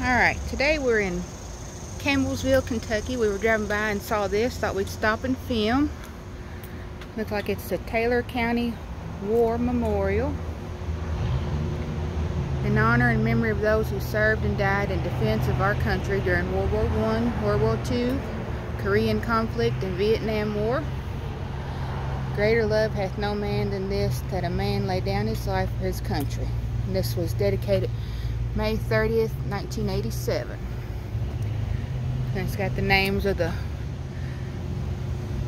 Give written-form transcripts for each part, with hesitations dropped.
Alright, today we're in Campbellsville, Kentucky. We were driving by and saw this, thought we'd stop and film. Looks like it's the Taylor County War Memorial. In honor and memory of those who served and died in defense of our country during World War I, World War II, Korean conflict, and Vietnam War. Greater love hath no man than this, that a man lay down his life for his country. And this was dedicated May 30th, 1987. And it's got the names of the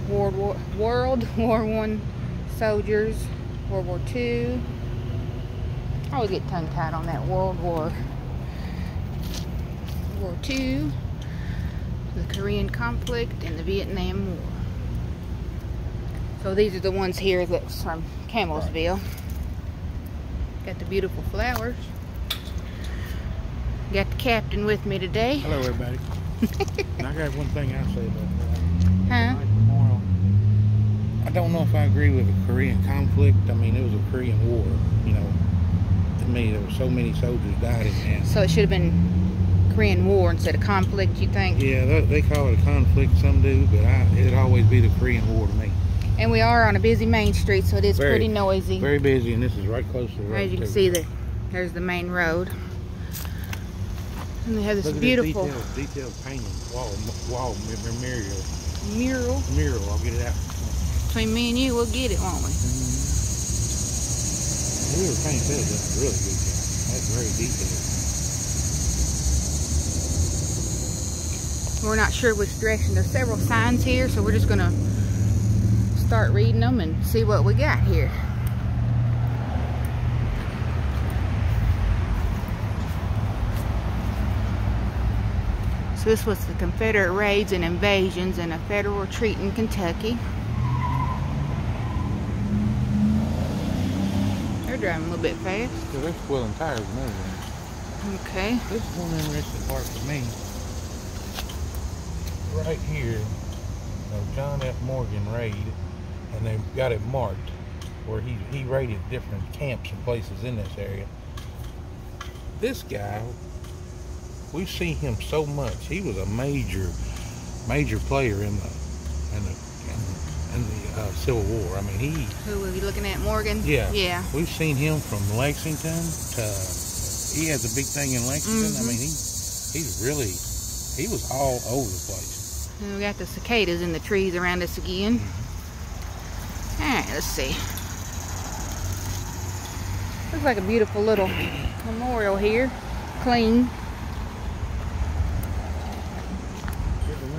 World War I soldiers, World War II. I always get tongue-tied on that World War II, the Korean conflict, and the Vietnam War. So these are the ones here that's from Campbellsville. Got the beautiful flowers. Got the captain with me today. Hello, everybody. And I got one thing I say about that. Huh? I don't know if I agree with the Korean conflict. I mean, it was a Korean war, you know. To me, there were so many soldiers died in that. So it should have been Korean War instead of conflict, you think? Yeah, they call it a conflict, some do, but it'd always be the Korean War to me. And we are on a busy main street, so it is pretty noisy. Very busy, and this is right close to the road. As you can see, there's the main road. And they have this beautiful detailed painting, wall mural. mural. I'll get it out. Between me and you, we'll get it, won't we? Whoever painted that does a really good job. That's very detailed. We're not sure which direction. There's several signs here, so we're just gonna start reading them and see what we got here. So this was the Confederate raids and invasions and a federal retreat in Kentucky. They're driving a little bit fast. So they're swelling tires and everything. Okay. This is one interesting part for me. Right here, John F. Morgan raid, and they've got it marked where he raided different camps and places in this area. This guy, we see him so much. He was a major player in the Civil War. I mean, Who were you looking at, Morgan? Yeah. Yeah. We've seen him from Lexington to, he has a big thing in Lexington. I mean, he was all over the place. And we got the cicadas in the trees around us again. Alright, let's see. Looks like a beautiful little memorial here. Clean.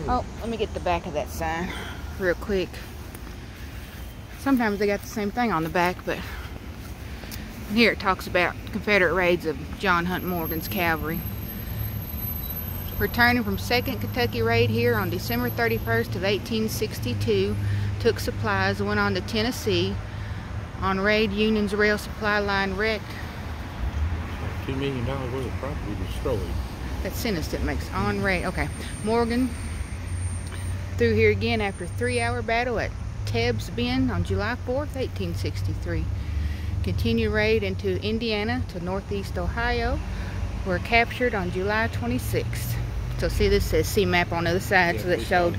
Oh, let me get the back of that sign real quick. Sometimes they got the same thing on the back, but here it talks about Confederate raids of John Hunt Morgan's cavalry. Returning from 2nd Kentucky raid here on December 31st of 1862, took supplies and went on to Tennessee. On raid, Union's rail supply line wrecked. $2 million worth of property destroyed. That sentence that makes on raid. Okay. Morgan through here again after a 3-hour battle at Tebbs Bend on July 4th, 1863. Continued raid into Indiana to northeast Ohio. Were captured on July 26th. So see, this says C map on the other side, yeah, so that showed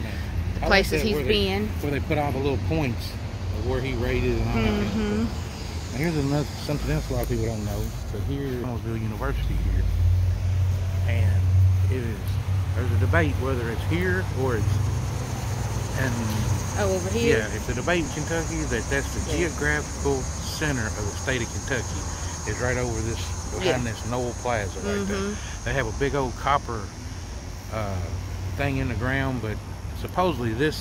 the places he's been. Where they put all the little points of where he raided and all that. Now here's something else a lot of people don't know. So here's Campbellsville University here. And there's a debate whether it's here or it's over here? Yeah, it's a debate in Kentucky that's the geographical center of the state of Kentucky. Is right over this, behind this Knoll Plaza right there. They have a big old copper thing in the ground, but supposedly the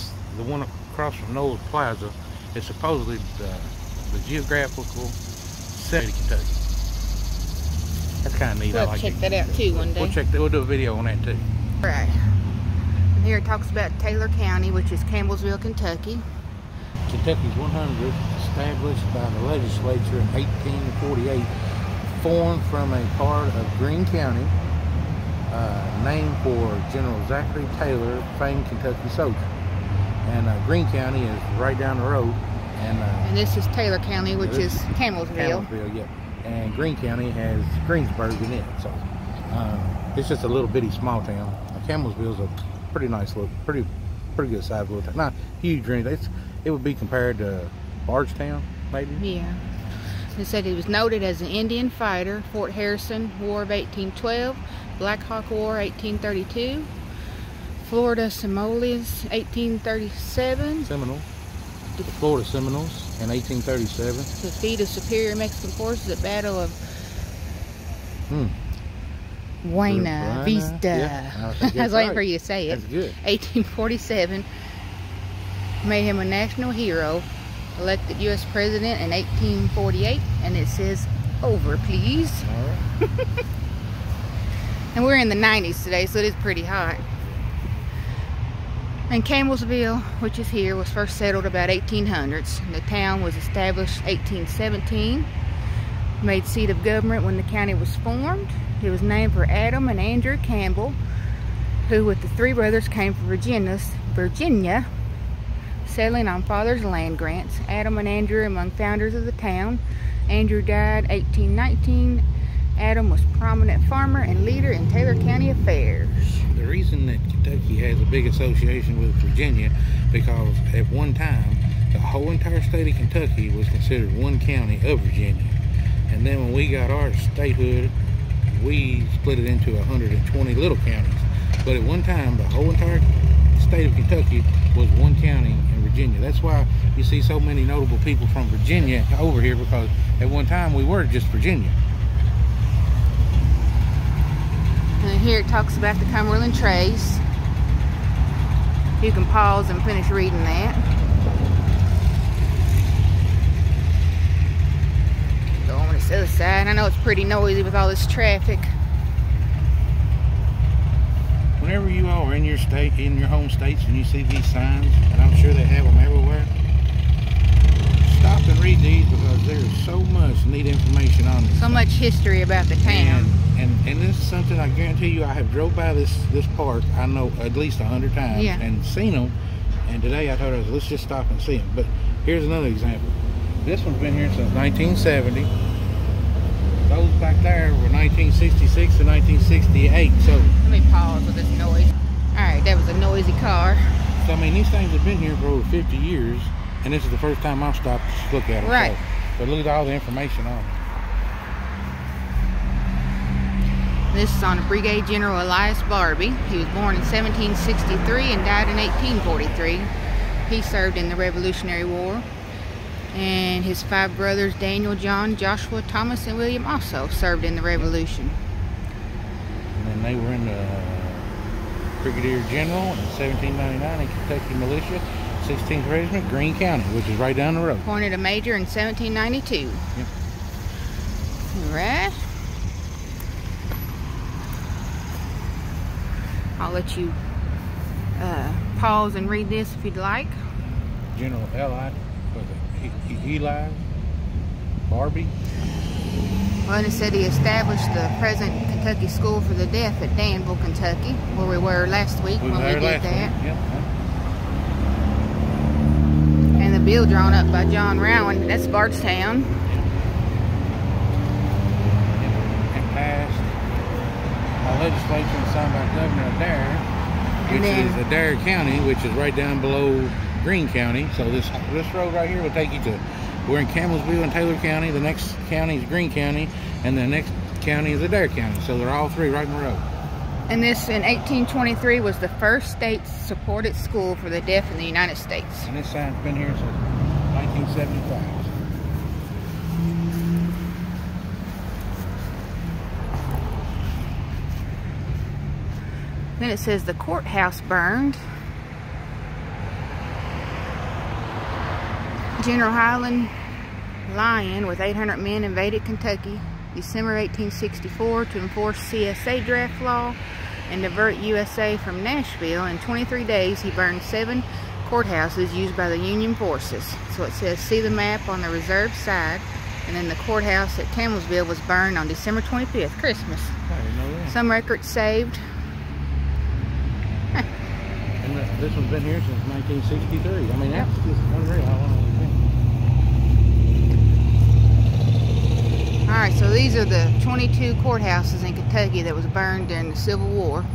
one across from Knoll Plaza, is supposedly the geographical center of Kentucky. That's kind of neat. We'll check that out too one day. We'll do a video on that too. Right. And here it talks about Taylor County, which is Campbellsville, Kentucky. Kentucky's 100th, established by the legislature in 1848, formed from a part of Greene County, named for General Zachary Taylor, famed Kentucky soldier. And Greene County is right down the road. And this is Taylor County, which is Campbellsville. Campbellsville, yeah. And Greene County has Greensburg in it. So It's just a little bitty small town. Campbellsville's a pretty nice little, pretty good sized little town. Not huge or anything. It would be compared to Bardstown, maybe. Yeah. It said he was noted as an Indian fighter. Fort Harrison War of 1812, Black Hawk War 1832, Florida Seminoles 1837. Seminole. The Florida Seminoles in 1837. Defeat of superior Mexican forces at Battle of Buena Vista. Yeah, I was waiting for you to say it. That's good. 1847. Made him a national hero. Elected U.S. President in 1848. And it says, over please. All right. And we're in the 90s today, so it is pretty hot. And Campbellsville, which is here, was first settled about 1800s. The town was established 1817. Made seat of government when the county was formed. It was named for Adam and Andrew Campbell, who with the three brothers came from Virginia, settling on father's land grants. Adam and Andrew among founders of the town. Andrew died 1819. Adam was prominent farmer and leader in Taylor County affairs. The reason that Kentucky has a big association with Virginia, because at one time, the whole entire state of Kentucky was considered one county of Virginia. And then when we got our statehood, we split it into 120 little counties. But at one time, the whole entire state of Kentucky was one county in Virginia. That's why you see so many notable people from Virginia over here, because at one time we were just Virginia. And here it talks about the Cumberland Trace. You can pause and finish reading that. Go on this other side. I know it's pretty noisy with all this traffic. Whenever you are in your state, in your home states, and you see these signs, and I'm sure they have them everywhere, stop and read these, because there's so much neat information on this. So much history about the town. And this is something I guarantee you, I have drove by this park, I know at least 100 times, and seen them. And today I told her, let's just stop and see them. But here's another example. This one's been here since 1970. Those back there were 1966 to 1968. So let me pause with this noise. All right, that was a noisy car. So I mean, these things have been here for over 50 years, and this is the first time I've stopped to look at them. Right. So, but look at all the information on them. This is on Brigadier General Elias Barbie. He was born in 1763 and died in 1843. He served in the Revolutionary War. And his 5 brothers, Daniel, John, Joshua, Thomas, and William, also served in the Revolution. And then they were in the Brigadier General in 1799 in Kentucky Militia, 16th Regiment, Greene County, which is right down the road. Appointed a major in 1792. Yep. All right. I'll let you pause and read this if you'd like. General Eli Barbie. Well, it said he established the present Kentucky School for the Deaf at Danville, Kentucky, where we were last week when we did that. Yep. And the bill drawn up by John Rowan, that's Bardstown. And passed by legislature and signed by Governor Adair, which is Adair County, which is right down below Greene County. So this road right here will take you to, we're in Campbellsville and Taylor County. The next county is Greene County, and the next county is Adair County. So they're all three right in the road. And this, in 1823, was the first state-supported school for the deaf in the United States. And this sign's been here since 1975. Then it says the courthouse burned. General Highland Lyon with 800 men invaded Kentucky December 1864 to enforce CSA draft law and divert USA from Nashville. In 23 days, he burned 7 courthouses used by the Union forces. So it says, see the map on the reserve side. And then the courthouse at Campbellsville was burned on December 25th, Christmas. I didn't know that. Some records saved. And this one's been here since 1963. I mean, that's just unreal how long it's been. Alright, so these are the 22 courthouses in Kentucky that was burned during the Civil War.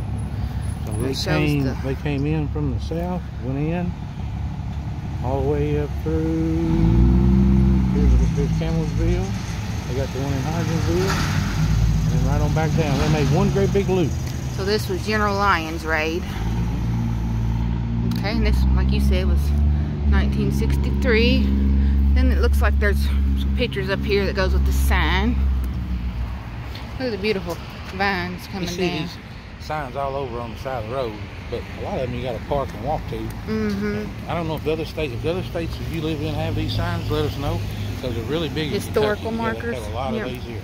So they came in from the south, went in, all the way up through, here's Campbellsville. They got the one in Hodgenville, and then right on back down. They made one great big loop. So this was General Lyon's raid. Okay, and this, like you said, was 1963. Then it looks like there's some pictures up here that goes with the sign. Look at the beautiful vines coming down. Signs all over on the side of the road, but a lot of them you got to park and walk to. I don't know if the other states, if you live in, have these signs, let us know, because they're really big. Historical markers. They have a lot of these here.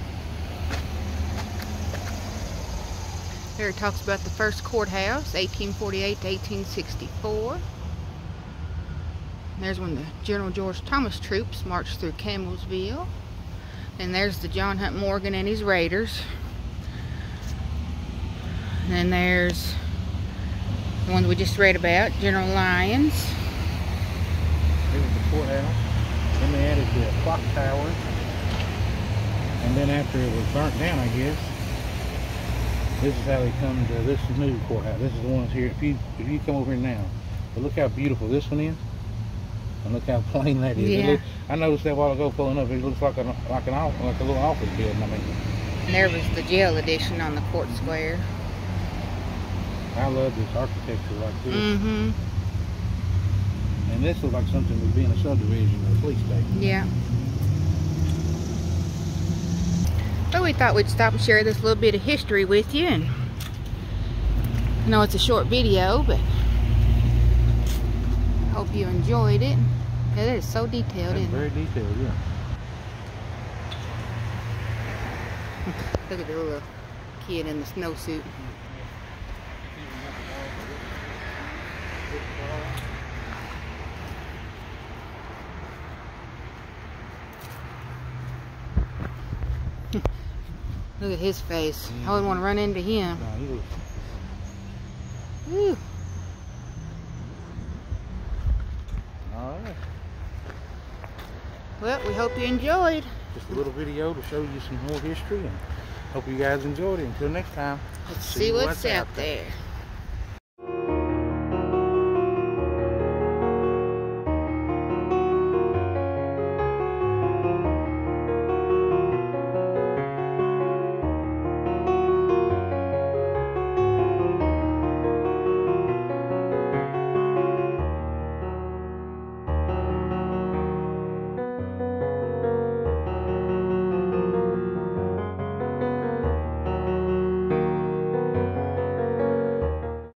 Here it talks about the first courthouse, 1848 to 1864. There's when the General George Thomas troops marched through Campbellsville. And there's the John Hunt Morgan and his raiders. And then there's the ones we just read about, General Lyon's. Here's the courthouse. Then they added the clock tower. And then after it was burnt down, I guess, this is how they come to this new courthouse. This is the ones here. If you come over here now, but look how beautiful this one is, and look how plain that is. Yeah. I noticed that a while ago pulling up. It looks like a little office building. I mean. And there was the jail edition on the court square. I love this architecture like this. And this looks like something would be in a subdivision or a police station. Yeah. So we thought we'd stop and share this little bit of history with you. And I know it's a short video, but hope you enjoyed it. It is so detailed, isn't it? Very detailed, yeah. Look at the little kid in the snowsuit. Look at his face. I wouldn't want to run into him. No, he was... Woo. All right. Well, we hope you enjoyed. Just a little video to show you some more history, and hope you guys enjoyed it. Until next time, Let's see what's out there.